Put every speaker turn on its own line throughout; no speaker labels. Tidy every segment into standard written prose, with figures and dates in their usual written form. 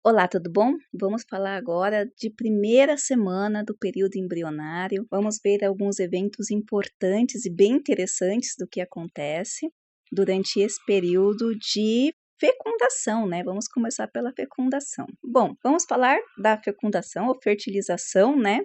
Olá, tudo bom? Vamos falar agora de primeira semana do período embrionário. Vamos ver alguns eventos importantes e bem interessantes do que acontece durante esse período de fecundação, né? Vamos começar pela fecundação. Bom, vamos falar da fecundação ou fertilização, né?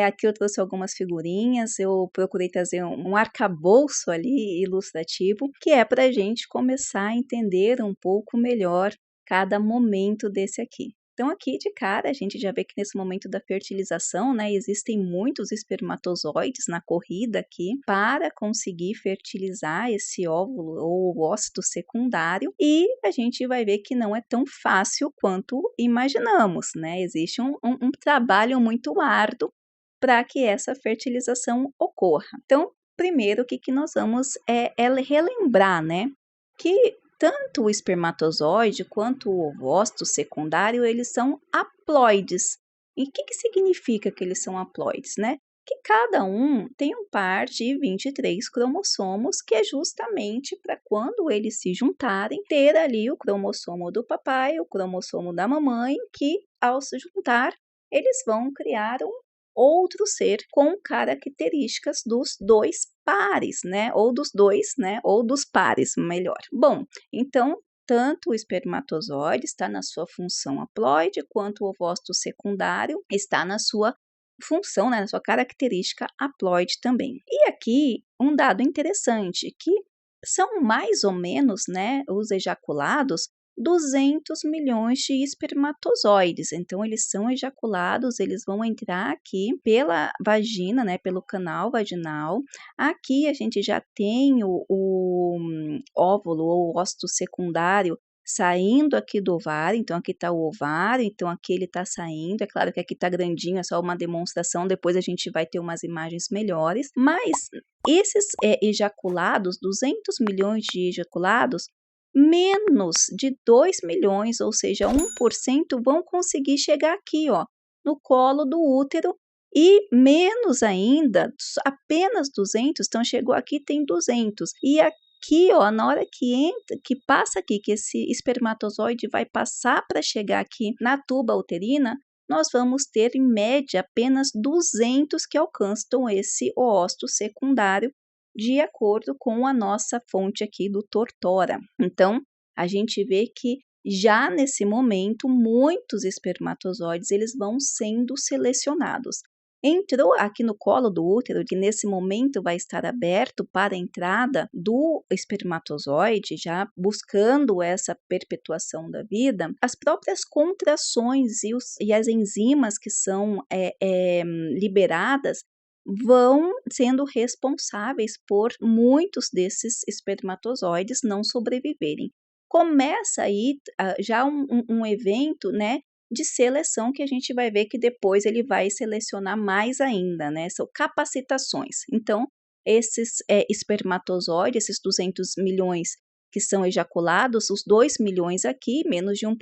Aqui eu trouxe algumas figurinhas, eu procurei trazer um arcabouço ali ilustrativo, que é para a gente começar a entender um pouco melhor cada momento desse aqui. Então, aqui de cara, a gente já vê que nesse momento da fertilização, né, existem muitos espermatozoides na corrida aqui para conseguir fertilizar esse óvulo ou ócito secundário, e a gente vai ver que não é tão fácil quanto imaginamos, né? Existe um trabalho muito árduo para que essa fertilização ocorra. Então, primeiro, o que nós vamos é relembrar, né, que tanto o espermatozoide quanto o ovócito secundário, eles são haploides. E o que significa que eles são haploides, né? Que cada um tem um par de 23 cromossomos, que é justamente para quando eles se juntarem, ter ali o cromossomo do papai, o cromossomo da mamãe, que ao se juntar, eles vão criar um outro ser com características dos dois pares, né? Ou dos dois, né? Ou dos pares, melhor. Bom, então, tanto o espermatozoide está na sua função haploide, quanto o ovócito secundário está na sua função, né, na sua característica haploide também. E aqui, um dado interessante, que são mais ou menos, né, os ejaculados, 200 milhões de espermatozoides. Então, eles são ejaculados, eles vão entrar aqui pela vagina, né, pelo canal vaginal. Aqui a gente já tem o óvulo ou ócito secundário saindo aqui do ovário, então aqui está o ovário, então aqui ele está saindo, é claro que aqui está grandinho, é só uma demonstração, depois a gente vai ter umas imagens melhores, mas esses ejaculados, 200 milhões de ejaculados, menos de 2 milhões, ou seja, 1%, vão conseguir chegar aqui, ó, no colo do útero, e menos ainda, apenas 200, então chegou aqui, tem 200, e aqui, ó, na hora que entra, que passa aqui, que esse espermatozoide vai passar para chegar aqui na tuba uterina, nós vamos ter, em média, apenas 200 que alcançam esse ócito secundário, de acordo com a nossa fonte aqui do Tortora. Então, a gente vê que já nesse momento, muitos espermatozoides eles vão sendo selecionados. Entrou aqui no colo do útero, que nesse momento vai estar aberto para a entrada do espermatozoide, já buscando essa perpetuação da vida, as próprias contrações e as enzimas que são liberadas vão sendo responsáveis por muitos desses espermatozoides não sobreviverem. Começa aí já um evento, né, de seleção, que a gente vai ver que depois ele vai selecionar mais ainda, né? São capacitações. Então, esses espermatozoides, esses 200 milhões que são ejaculados, os 2 milhões aqui, menos de 1%,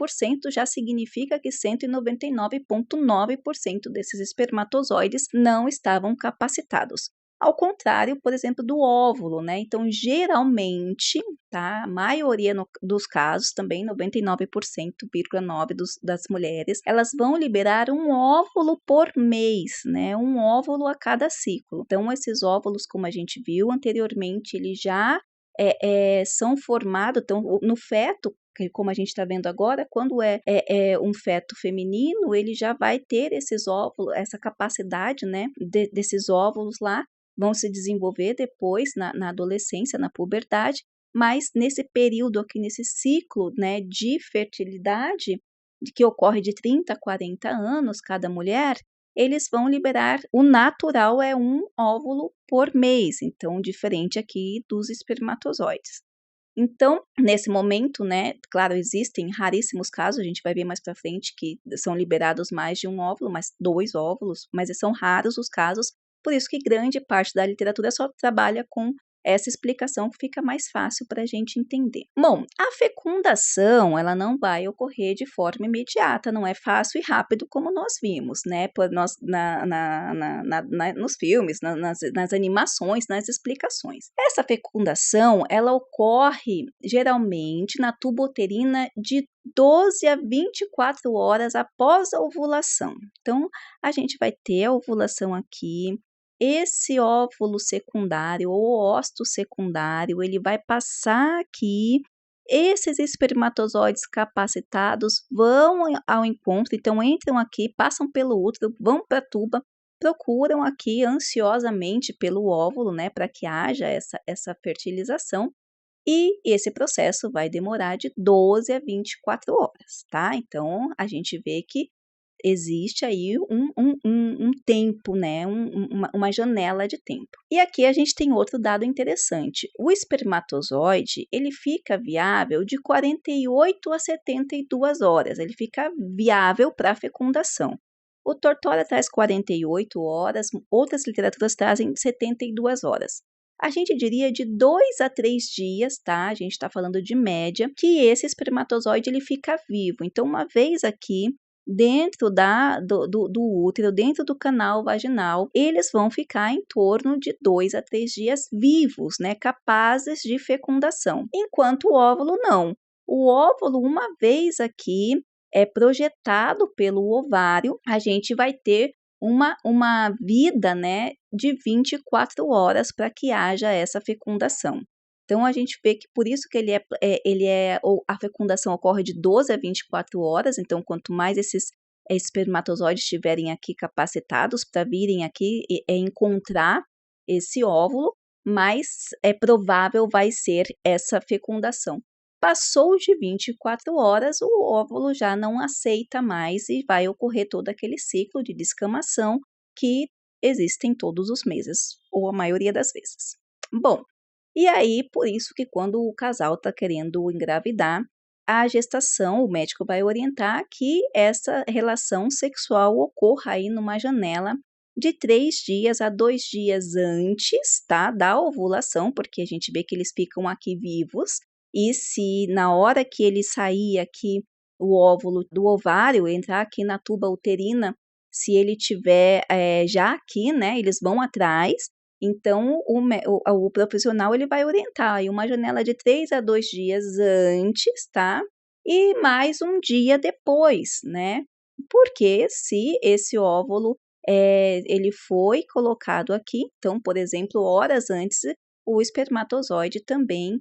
já significa que 199,9% desses espermatozoides não estavam capacitados. Ao contrário, por exemplo, do óvulo, né? Então, geralmente, tá? A maioria dos casos, também 99,9% das mulheres, elas vão liberar um óvulo por mês, né? Um óvulo a cada ciclo. Então, esses óvulos, como a gente viu anteriormente, eles já são formados, então, no feto, como a gente está vendo agora, quando é um feto feminino, ele já vai ter esses óvulos, essa capacidade, né, desses óvulos lá, vão se desenvolver depois na adolescência, na puberdade, mas nesse período aqui, nesse ciclo, né, de fertilidade, que ocorre de 30 a 40 anos cada mulher, eles vão liberar, o natural é um óvulo por mês, então diferente aqui dos espermatozoides. Então, nesse momento, né, claro, existem raríssimos casos, a gente vai ver mais para frente que são liberados mais de um óvulo, mas 2 óvulos, mas são raros os casos, por isso que grande parte da literatura só trabalha com essa explicação fica mais fácil para a gente entender. Bom, a fecundação, ela não vai ocorrer de forma imediata, não é fácil e rápido como nós vimos, né? Nos filmes, nas animações, nas explicações. Essa fecundação, ela ocorre geralmente na tuba uterina de 12 a 24 horas após a ovulação. Então, a gente vai ter a ovulação aqui, esse óvulo secundário ou óvulo secundário, ele vai passar aqui, esses espermatozoides capacitados vão ao encontro, então entram aqui, passam pelo útero, vão para a tuba, procuram aqui ansiosamente pelo óvulo, né, para que haja essa fertilização. E esse processo vai demorar de 12 a 24 horas, tá? Então, a gente vê que existe aí um tempo, né? Uma janela de tempo. E aqui a gente tem outro dado interessante. O espermatozoide, ele fica viável de 48 a 72 horas. Ele fica viável para fecundação. O Tortora traz 48 horas, outras literaturas trazem 72 horas. A gente diria de 2 a 3 dias, tá? A gente está falando de média, que esse espermatozoide ele fica vivo. Então, uma vez aqui, dentro do útero, dentro do canal vaginal, eles vão ficar em torno de 2 a 3 dias vivos, né? Capazes de fecundação. Enquanto o óvulo não. O óvulo, uma vez aqui, é projetado pelo ovário, a gente vai ter uma vida, né, de 24 horas para que haja essa fecundação. Então, a gente vê que por isso que a fecundação ocorre de 12 a 24 horas, então, quanto mais esses espermatozoides estiverem aqui capacitados para virem aqui encontrar esse óvulo, mais provável vai ser essa fecundação. Passou de 24 horas, o óvulo já não aceita mais e vai ocorrer todo aquele ciclo de descamação que existem todos os meses, ou a maioria das vezes. Bom, e aí por isso que quando o casal está querendo engravidar, a gestação, o médico vai orientar que essa relação sexual ocorra aí numa janela de 3 dias a 2 dias antes, tá, da ovulação, porque a gente vê que eles ficam aqui vivos. E se na hora que ele sair aqui, o óvulo do ovário, entrar aqui na tuba uterina, se ele tiver já aqui, né, eles vão atrás, então o profissional ele vai orientar aí uma janela de 3 a 2 dias antes, tá? E mais um dia depois, né? Porque se esse óvulo ele foi colocado aqui, então, por exemplo, horas antes, o espermatozoide também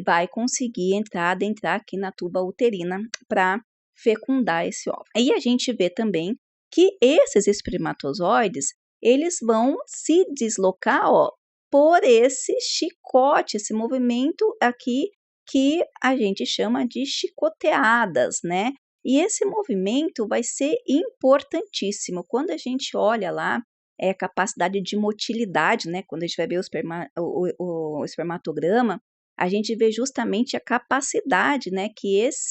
vai conseguir adentrar aqui na tuba uterina para fecundar esse óvulo. Aí a gente vê também que esses espermatozoides, eles vão se deslocar, ó, por esse chicote, esse movimento aqui que a gente chama de chicoteadas, né? E esse movimento vai ser importantíssimo. Quando a gente olha lá, a capacidade de motilidade, né? Quando a gente vai ver o espermatograma, a gente vê justamente a capacidade, né,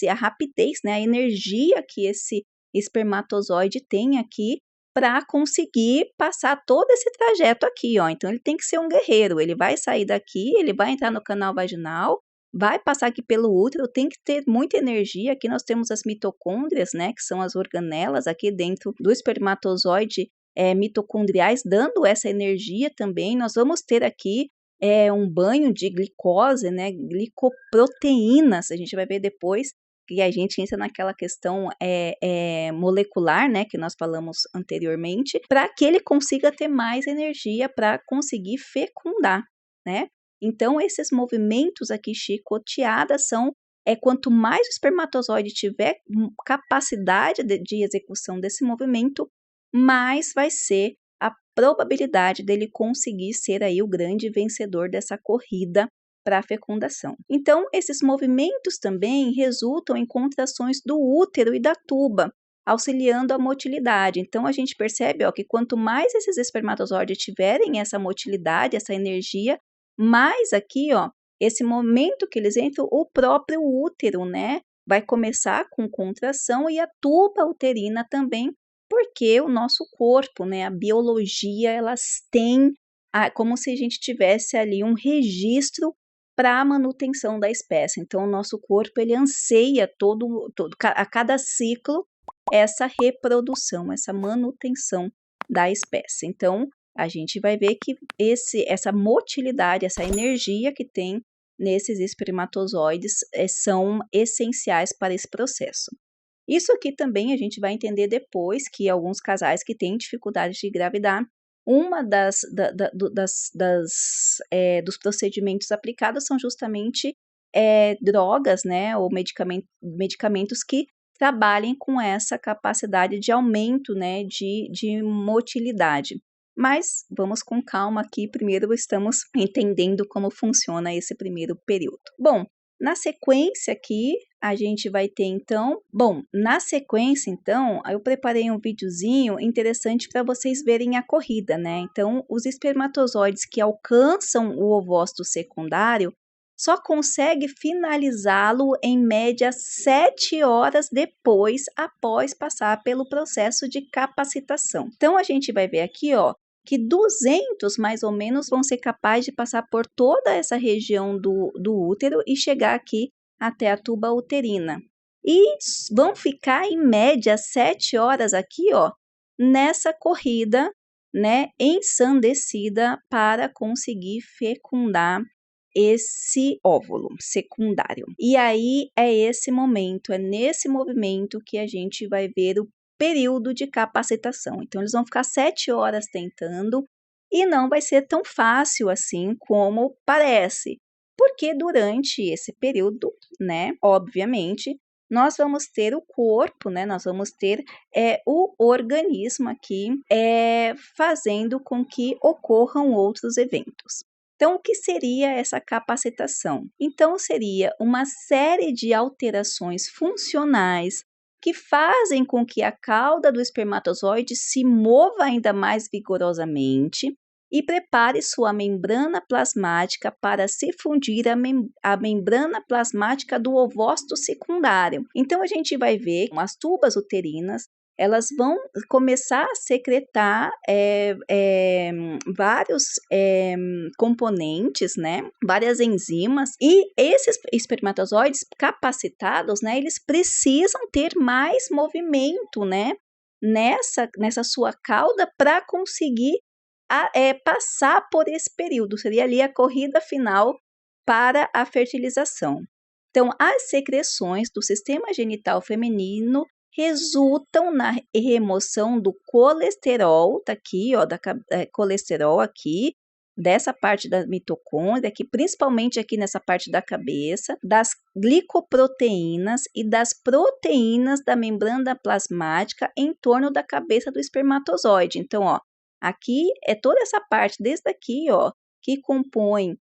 a rapidez, né, a energia que esse espermatozoide tem aqui para conseguir passar todo esse trajeto aqui, ó. Então, ele tem que ser um guerreiro, ele vai sair daqui, ele vai entrar no canal vaginal, vai passar aqui pelo útero, tem que ter muita energia. Aqui nós temos as mitocôndrias, né, que são as organelas aqui dentro do espermatozoide mitocondriais, dando essa energia também. Nós vamos ter aqui um banho de glicose, né, glicoproteínas, a gente vai ver depois que a gente entra naquela questão molecular, né, que nós falamos anteriormente, para que ele consiga ter mais energia para conseguir fecundar, né? Então, esses movimentos aqui chicoteadas são, quanto mais o espermatozoide tiver capacidade de execução desse movimento, mais vai ser a probabilidade dele conseguir ser aí o grande vencedor dessa corrida para a fecundação. Então, esses movimentos também resultam em contrações do útero e da tuba, auxiliando a motilidade. Então, a gente percebe, ó, que quanto mais esses espermatozoides tiverem essa motilidade, essa energia, mais aqui, ó, esse momento que eles entram, o próprio útero, né, vai começar com contração e a tuba uterina também, porque o nosso corpo, né, a biologia, elas têm como se a gente tivesse ali um registro para a manutenção da espécie. Então, o nosso corpo, ele anseia a cada ciclo essa reprodução, essa manutenção da espécie. Então, a gente vai ver que essa motilidade, essa energia que tem nesses espermatozoides são essenciais para esse processo. Isso aqui também a gente vai entender depois que alguns casais que têm dificuldade de engravidar, uma dos procedimentos aplicados são justamente drogas, né, ou medicamentos que trabalhem com essa capacidade de aumento, né, de motilidade. Mas vamos com calma aqui, primeiro estamos entendendo como funciona esse primeiro período. Bom, na sequência aqui, a gente vai ter então... Bom, na sequência então, eu preparei um videozinho interessante para vocês verem a corrida, né? Então, os espermatozoides que alcançam o ovócito secundário só consegue finalizá-lo em média 7 horas depois, após passar pelo processo de capacitação. Então, a gente vai ver aqui, ó, que 200 mais ou menos vão ser capazes de passar por toda essa região do útero e chegar aqui até a tuba uterina. E vão ficar em média 7 horas aqui, ó, nessa corrida, né, ensandecida para conseguir fecundar esse óvulo secundário. E aí é esse momento, é nesse movimento que a gente vai ver o período de capacitação. Então, eles vão ficar 7 horas tentando e não vai ser tão fácil assim como parece, porque durante esse período, né, obviamente, nós vamos ter o corpo, né, nós vamos ter o organismo aqui fazendo com que ocorram outros eventos. Então, o que seria essa capacitação? Então, seria uma série de alterações funcionais que fazem com que a cauda do espermatozoide se mova ainda mais vigorosamente e prepare sua membrana plasmática para se fundir a membrana plasmática do ovócito secundário. Então, a gente vai ver que as tubas uterinas elas vão começar a secretar vários componentes, né, várias enzimas, e esses espermatozoides capacitados, né, eles precisam ter mais movimento, né, nessa sua cauda para conseguir passar por esse período, seria ali a corrida final para a fertilização. Então, as secreções do sistema genital feminino resultam na remoção do colesterol, tá aqui, ó, colesterol aqui, dessa parte da mitocôndria, aqui, principalmente aqui nessa parte da cabeça, das glicoproteínas e das proteínas da membrana plasmática em torno da cabeça do espermatozoide. Então, ó, aqui é toda essa parte, desde aqui, ó, que compõe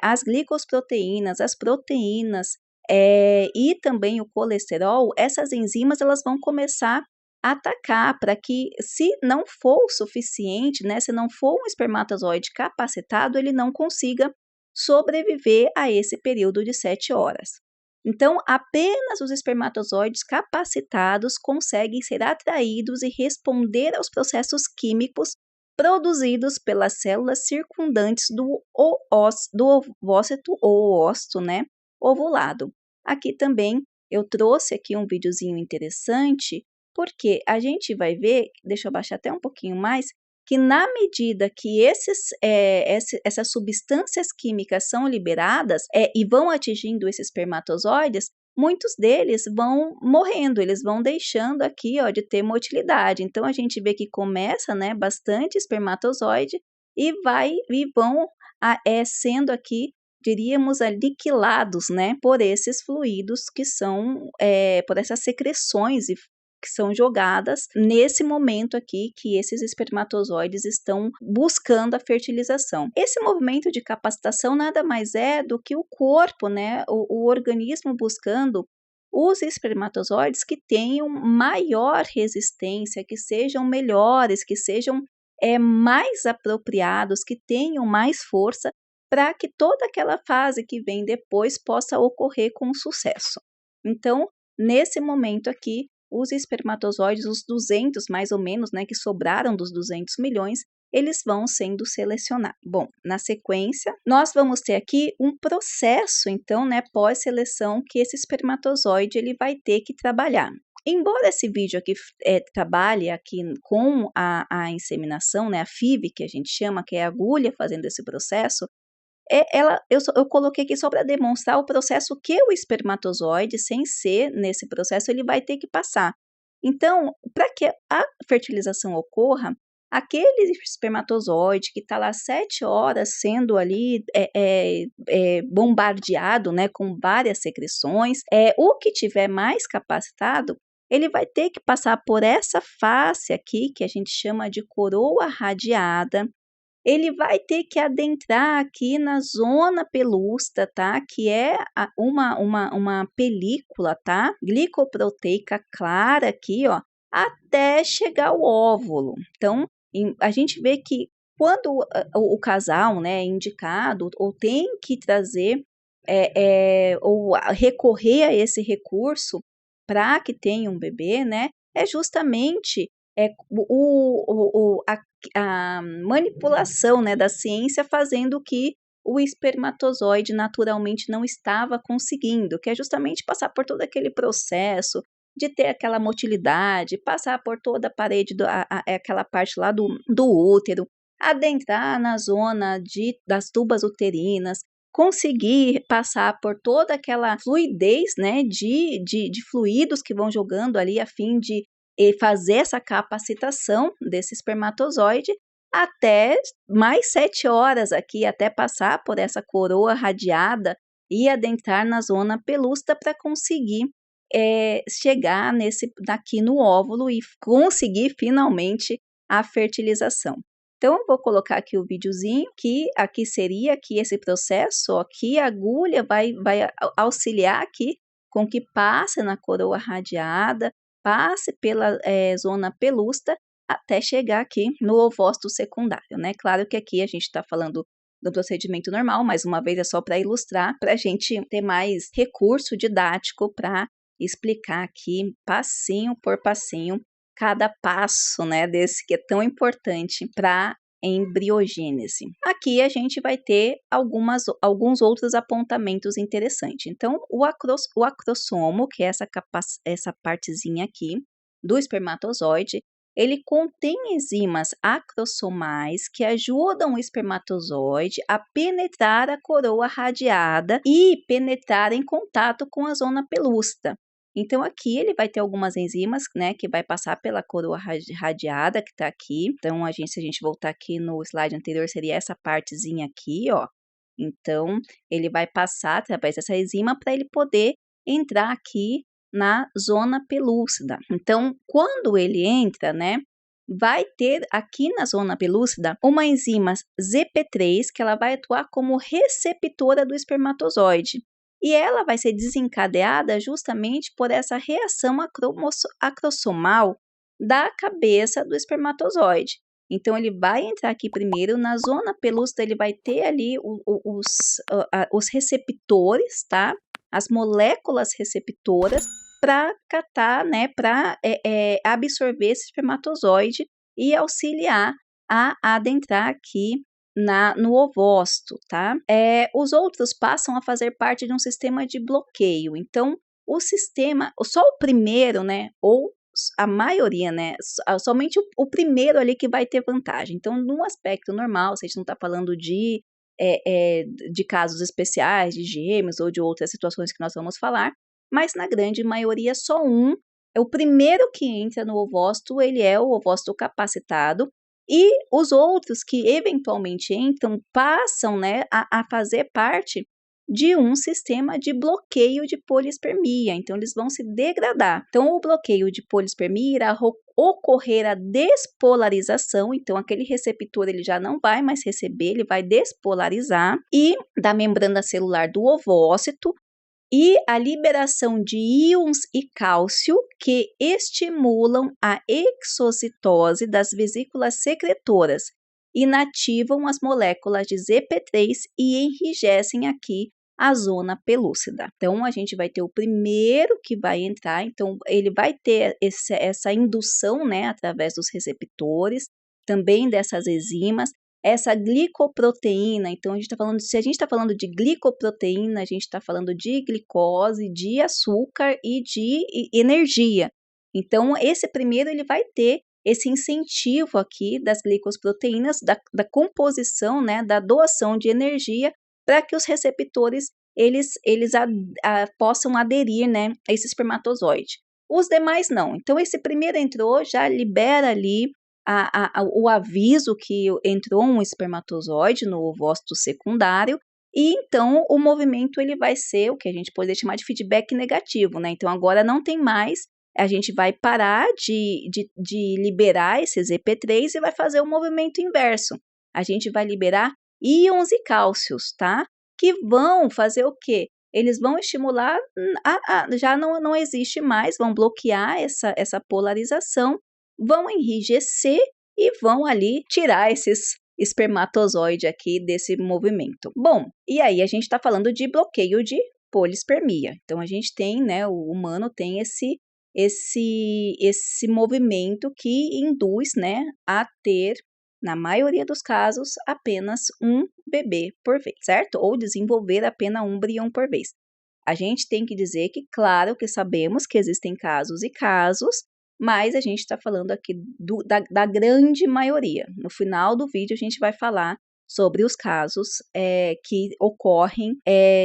as glicoproteínas, as proteínas, e também o colesterol, essas enzimas elas vão começar a atacar para que, se não for o suficiente, né, se não for um espermatozoide capacitado, ele não consiga sobreviver a esse período de 7 horas. Então, apenas os espermatozoides capacitados conseguem ser atraídos e responder aos processos químicos produzidos pelas células circundantes do ovócito ou ócito, né, ovulado. Aqui também eu trouxe aqui um videozinho interessante, porque a gente vai ver, deixa eu baixar até um pouquinho mais, que na medida que essas substâncias químicas são liberadas e vão atingindo esses espermatozoides, muitos deles vão morrendo, eles vão deixando aqui, ó, de ter motilidade. Então, a gente vê que começa, né, bastante espermatozoide e vão sendo aqui, diríamos, aniquilados, né, por esses fluidos que são, por essas secreções que são jogadas nesse momento aqui que esses espermatozoides estão buscando a fertilização. Esse movimento de capacitação nada mais é do que o corpo, né, o organismo buscando os espermatozoides que tenham maior resistência, que sejam melhores, que sejam mais apropriados, que tenham mais força, para que toda aquela fase que vem depois possa ocorrer com sucesso. Então, nesse momento aqui, os espermatozoides, os 200 mais ou menos, né, que sobraram dos 200 milhões, eles vão sendo selecionados. Bom, na sequência, nós vamos ter aqui um processo, então, né, pós-seleção, que esse espermatozoide ele vai ter que trabalhar. Embora esse vídeo aqui trabalhe aqui com a inseminação, né, a FIV, que a gente chama, que é a agulha fazendo esse processo, eu coloquei aqui só para demonstrar o processo que o espermatozoide, sem ser nesse processo, ele vai ter que passar. Então, para que a fertilização ocorra, aquele espermatozoide que está lá 7 horas sendo ali bombardeado, né, com várias secreções, o que tiver mais capacitado, ele vai ter que passar por essa face aqui, que a gente chama de coroa radiada. Ele vai ter que adentrar aqui na zona pelúcida, tá? Que é uma película, tá? Glicoproteica clara aqui, ó, até chegar ao óvulo. Então, a gente vê que quando o casal, né, é indicado ou tem que trazer ou recorrer a esse recurso para que tenha um bebê, né, é justamente a manipulação, né, da ciência fazendo que o espermatozoide naturalmente não estava conseguindo, que é justamente passar por todo aquele processo de ter aquela motilidade, passar por toda a parede, aquela parte lá do útero, adentrar na zona das tubas uterinas, conseguir passar por toda aquela fluidez, né, de fluidos que vão jogando ali a fim de fazer essa capacitação desse espermatozoide até mais 7 horas aqui, até passar por essa coroa radiada e adentrar na zona pelúcida para conseguir chegar aqui no óvulo e conseguir finalmente a fertilização. Então, eu vou colocar aqui o videozinho, que aqui seria aqui esse processo, ó, aqui a agulha vai auxiliar aqui com que passe na coroa radiada, passe pela zona pelúcida, até chegar aqui no ovócito secundário, né? Claro que aqui a gente está falando do procedimento normal, mais uma vez é só para ilustrar, para a gente ter mais recurso didático para explicar aqui, passinho por passinho, cada passo, né, desse que é tão importante para embriogênese. Aqui a gente vai ter alguns outros apontamentos interessantes. Então, o acrossomo, que é essa partezinha aqui do espermatozoide, ele contém enzimas acrossomais que ajudam o espermatozoide a penetrar a coroa radiada e penetrar em contato com a zona pelúcida. Então, aqui ele vai ter algumas enzimas, né, que vai passar pela coroa radiada, que tá aqui. Então, se a gente voltar aqui no slide anterior, seria essa partezinha aqui, ó. Então, ele vai passar através dessa enzima para ele poder entrar aqui na zona pelúcida. Então, quando ele entra, né, vai ter aqui na zona pelúcida uma enzima ZP3, que ela vai atuar como receptora do espermatozoide. E ela vai ser desencadeada justamente por essa reação acrossomal da cabeça do espermatozoide. Então, ele vai entrar aqui primeiro, na zona pelúcida ele vai ter ali os receptores, tá? As moléculas receptoras para catar, né, para absorver esse espermatozoide e auxiliar a adentrar aqui no ovócito, tá? Os outros passam a fazer parte de um sistema de bloqueio. Então, só o primeiro, né, ou a maioria, né, somente o primeiro ali que vai ter vantagem. Então, num aspecto normal, se a gente não está falando de casos especiais, de gêmeos ou de outras situações que nós vamos falar, mas na grande maioria só um, é o primeiro que entra no ovócito, ele é o ovócito capacitado, e os outros que eventualmente entram passam, né, a fazer parte de um sistema de bloqueio de polispermia, então eles vão se degradar. Então, o bloqueio de polispermia irá ocorrer a despolarização, então aquele receptor ele já não vai mais receber, ele vai despolarizar, e da membrana celular do ovócito, e a liberação de íons e cálcio que estimulam a exocitose das vesículas secretoras, inativam as moléculas de ZP3 e enrijecem aqui a zona pelúcida. Então, a gente vai ter o primeiro que vai entrar, então ele vai ter essa indução, né, através dos receptores, também dessas enzimas. Essa glicoproteína, então se a gente está falando de glicoproteína, a gente está falando de glicose, de açúcar e de energia. Então, esse primeiro ele vai ter esse incentivo aqui das glicoproteínas, da composição, né, da doação de energia, para que os receptores eles possam aderir, né, a esse espermatozoide. Os demais não. Então, esse primeiro entrou, já libera ali o aviso que entrou um espermatozoide no ovócito secundário, e então o movimento ele vai ser o que a gente pode chamar de feedback negativo, né? Então, agora não tem mais, a gente vai parar de liberar esses EP3 e vai fazer o movimento inverso. A gente vai liberar íons e cálcios, tá? Que vão fazer o quê? Eles vão estimular, já não existe mais, vão bloquear essa polarização, vão enrijecer e vão ali tirar esses espermatozoides aqui desse movimento. Bom, e aí a gente está falando de bloqueio de polispermia. Então, a gente tem, né, o humano tem esse movimento que induz, né, a ter, na maioria dos casos, apenas um bebê por vez, certo? Ou desenvolver apenas um embrião por vez. A gente tem que dizer que, claro, que sabemos que existem casos e casos, mas a gente está falando aqui da grande maioria. No final do vídeo, a gente vai falar sobre os casos que ocorrem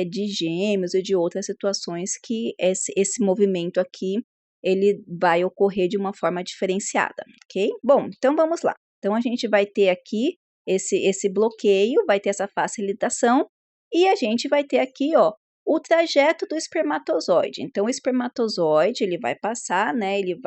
de gêmeos e de outras situações que esse movimento aqui ele vai ocorrer de uma forma diferenciada, ok? Bom, então vamos lá. Então, a gente vai ter aqui esse bloqueio, vai ter essa facilitação, e a gente vai ter aqui, ó, o trajeto do espermatozoide. Então, o espermatozoide, ele vai passar, né, ele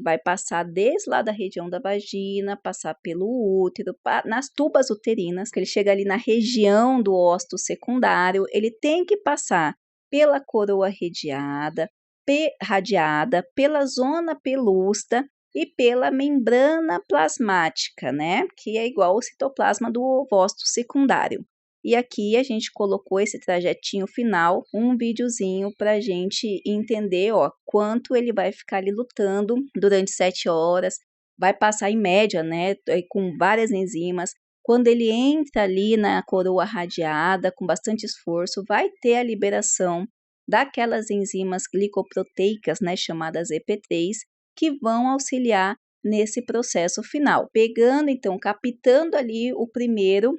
vai passar desde lá da região da vagina, passar pelo útero, nas tubas uterinas, que ele chega ali na região do ósito secundário, ele tem que passar pela coroa radiada, pela zona pelúcida e pela membrana plasmática, né, que é igual ao citoplasma do ovócito secundário. E aqui a gente colocou esse trajetinho final, um videozinho para a gente entender, ó, quanto ele vai ficar ali lutando durante 7 horas, vai passar em média, né, com várias enzimas. Quando ele entra ali na coroa radiada, com bastante esforço, vai ter a liberação daquelas enzimas glicoproteicas, né, chamadas EP3, que vão auxiliar nesse processo final. Pegando, então, captando ali o primeiro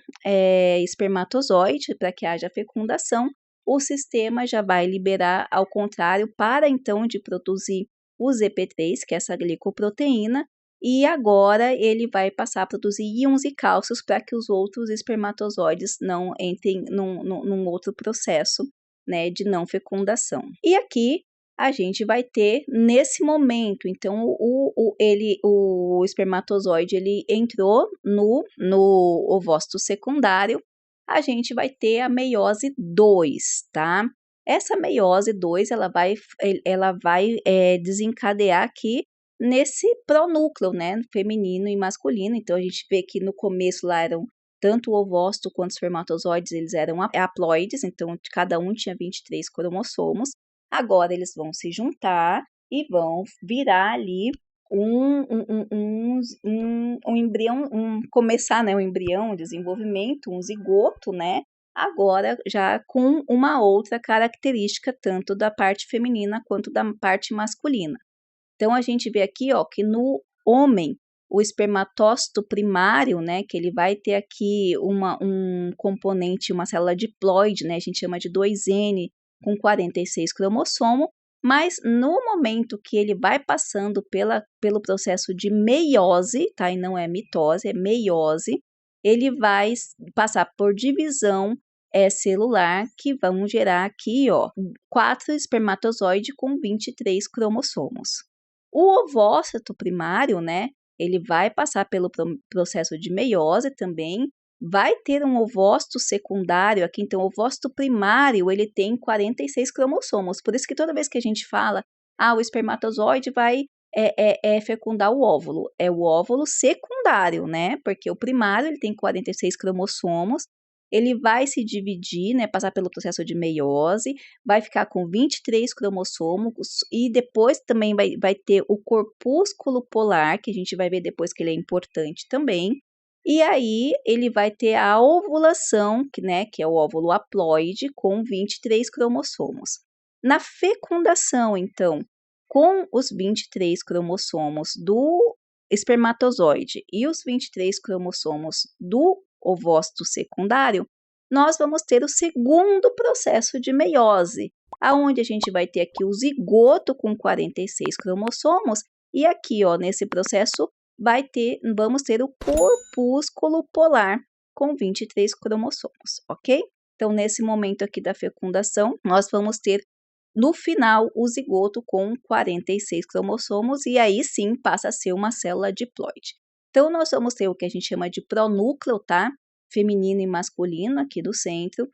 espermatozoide para que haja fecundação, o sistema já vai liberar, ao contrário, para então de produzir os EP3, que é essa glicoproteína, e agora ele vai passar a produzir íons e cálcios para que os outros espermatozoides não entrem num outro processo, né, de não fecundação. E aqui a gente vai ter nesse momento, então o espermatozoide ele entrou no ovócito secundário, a gente vai ter a meiose 2, tá? Essa meiose 2 ela vai desencadear aqui nesse pronúcleo, né, feminino e masculino. Então a gente vê que no começo lá eram tanto o ovócito quanto os espermatozoides, eles eram haploides, então cada um tinha 23 cromossomos. Agora eles vão se juntar e vão virar ali um embrião, começar, né, um embrião, um desenvolvimento, um zigoto, né? Agora já com uma outra característica, tanto da parte feminina quanto da parte masculina. Então a gente vê aqui, ó, que no homem o espermatócito primário, né, que ele vai ter aqui um componente, uma célula diploide, né, a gente chama de 2N, com 46 cromossomos, mas no momento que ele vai passando pelo processo de meiose, tá, e não é mitose, é meiose, ele vai passar por divisão celular, que vão gerar aqui, ó, 4 espermatozoides com 23 cromossomos. O ovócito primário, né, ele vai passar pelo processo de meiose também, vai ter um ovócito secundário aqui, então o ovócito primário, ele tem 46 cromossomos, por isso que toda vez que a gente fala, o espermatozoide vai fecundar o óvulo, é o óvulo secundário, né, porque o primário, ele tem 46 cromossomos, ele vai se dividir, né, passar pelo processo de meiose, vai ficar com 23 cromossomos e depois também vai ter o corpúsculo polar, que a gente vai ver depois que ele é importante também. E aí ele vai ter a ovulação, que é o óvulo haploide, com 23 cromossomos. Na fecundação, então, com os 23 cromossomos do espermatozoide e os 23 cromossomos do ovócito secundário, nós vamos ter o segundo processo de meiose, aonde a gente vai ter aqui o zigoto com 46 cromossomos e aqui, ó, nesse processo vamos ter o corpúsculo polar com 23 cromossomos, ok? Então, nesse momento aqui da fecundação, nós vamos ter no final o zigoto com 46 cromossomos e aí sim passa a ser uma célula diploide. Então, nós vamos ter o que a gente chama de pronúcleo, tá? Feminino e masculino aqui do centro.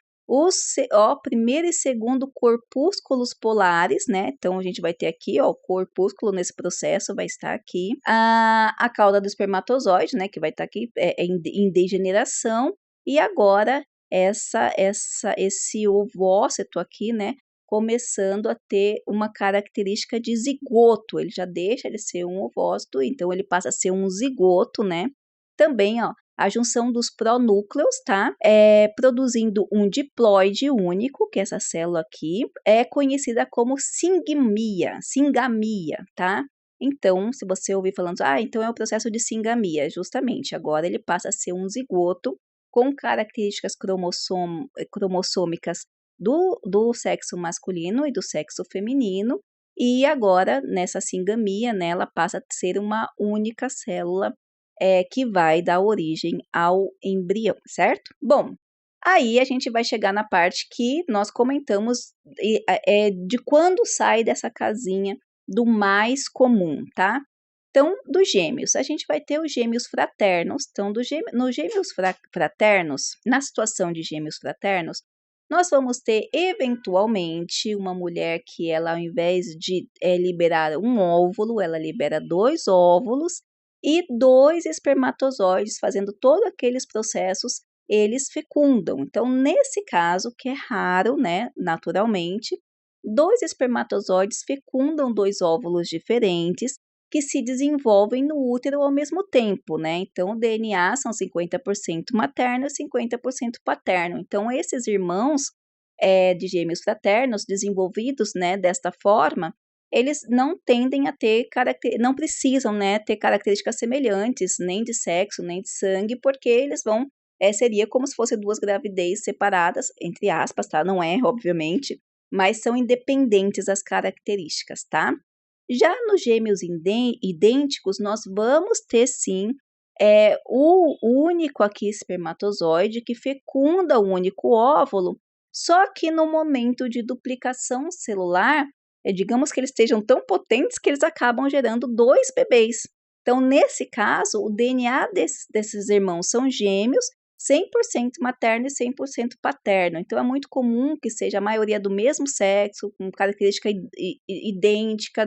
Primeiro e segundo corpúsculos polares, né? Então, a gente vai ter aqui, ó, o corpúsculo nesse processo vai estar aqui. A cauda do espermatozoide, né? Que vai estar aqui em degeneração. E agora, esse ovócito aqui, né? Começando a ter uma característica de zigoto, ele já deixa de ser um ovócito, então ele passa a ser um zigoto, né? Também, ó, a junção dos pronúcleos, tá? Produzindo um diploide único, que é essa célula aqui, é conhecida como singamia, tá? Então, se você ouvir falando, então é o processo de singamia, justamente, agora ele passa a ser um zigoto com características cromossômicas do sexo masculino e do sexo feminino, e agora, nessa singamia, né, ela passa a ser uma única célula que vai dar origem ao embrião, certo? Bom, aí a gente vai chegar na parte que nós comentamos de quando sai dessa casinha do mais comum, tá? Então, dos gêmeos, a gente vai ter os gêmeos fraternos. Então, nos gêmeos fraternos, na situação de gêmeos fraternos, nós vamos ter, eventualmente, uma mulher que ela, ao invés de liberar um óvulo, ela libera 2 óvulos e 2 espermatozoides, fazendo todos aqueles processos, eles fecundam. Então, nesse caso, que é raro, né, naturalmente, 2 espermatozoides fecundam 2 óvulos diferentes, que se desenvolvem no útero ao mesmo tempo, né? Então, o DNA são 50% materno e 50% paterno. Então, esses irmãos de gêmeos fraternos desenvolvidos, né, desta forma, eles não tendem a ter não precisam, né, ter características semelhantes, nem de sexo, nem de sangue, porque eles vão, seria como se fossem 2 gravidez separadas, entre aspas, tá? Não é, obviamente, mas são independentes as características, tá? Já nos gêmeos idênticos, nós vamos ter sim o único aqui espermatozoide que fecunda o único óvulo, só que no momento de duplicação celular, digamos que eles estejam tão potentes que eles acabam gerando 2 bebês. Então, nesse caso, o DNA desses irmãos são gêmeos, 100% materno e 100% paterno. Então, é muito comum que seja a maioria do mesmo sexo, com característica idêntica,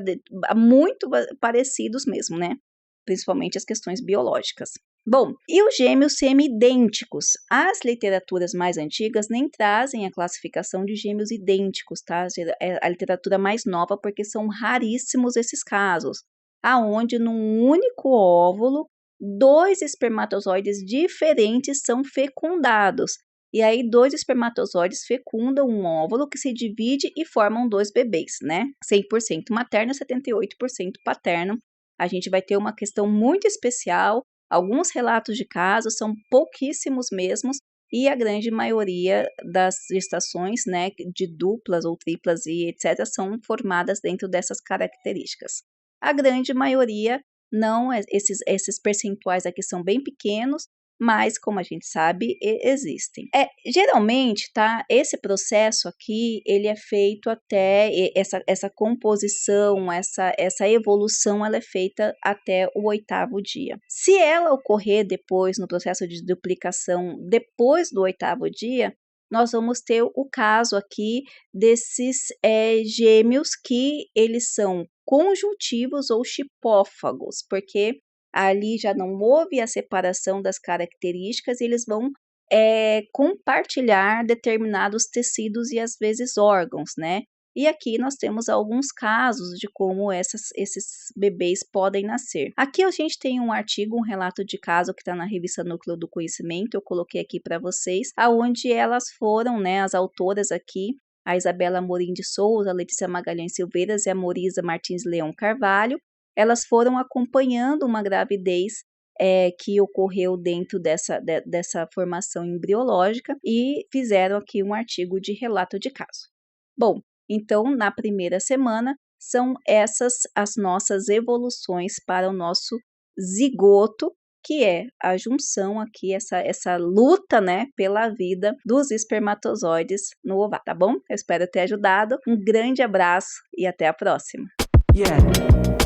muito parecidos mesmo, né? Principalmente as questões biológicas. Bom, e os gêmeos semi-idênticos? As literaturas mais antigas nem trazem a classificação de gêmeos idênticos, tá? É a literatura mais nova, porque são raríssimos esses casos, aonde num único óvulo 2 espermatozoides diferentes são fecundados. E aí, 2 espermatozoides fecundam um óvulo que se divide e formam 2 bebês, né? 100% materno e 78% paterno. A gente vai ter uma questão muito especial. Alguns relatos de casos, são pouquíssimos mesmos, e a grande maioria das gestações, né, de duplas ou triplas e etc., são formadas dentro dessas características. A grande maioria não, esses percentuais aqui são bem pequenos, mas como a gente sabe, existem. Geralmente, tá, esse processo aqui, ele é feito até, essa composição, essa evolução, ela é feita até o 8º dia. Se ela ocorrer depois, no processo de duplicação, depois do 8º dia, nós vamos ter o caso aqui desses gêmeos que eles são conjuntivos ou chipófagos, porque ali já não houve a separação das características e eles vão compartilhar determinados tecidos e às vezes órgãos, né? E aqui nós temos alguns casos de como esses bebês podem nascer. Aqui a gente tem um artigo, um relato de caso que está na revista Núcleo do Conhecimento, eu coloquei aqui para vocês, aonde elas foram, né, as autoras aqui, a Isabela Amorim de Souza, a Letícia Magalhães Silveiras e a Moriza Martins Leão Carvalho, elas foram acompanhando uma gravidez que ocorreu dentro dessa formação embriológica e fizeram aqui um artigo de relato de caso. Bom, então, na primeira semana, são essas as nossas evoluções para o nosso zigoto, que é a junção aqui, essa luta, né, pela vida dos espermatozoides no ovário, tá bom? Eu espero ter ajudado. Um grande abraço e até a próxima!
Yeah.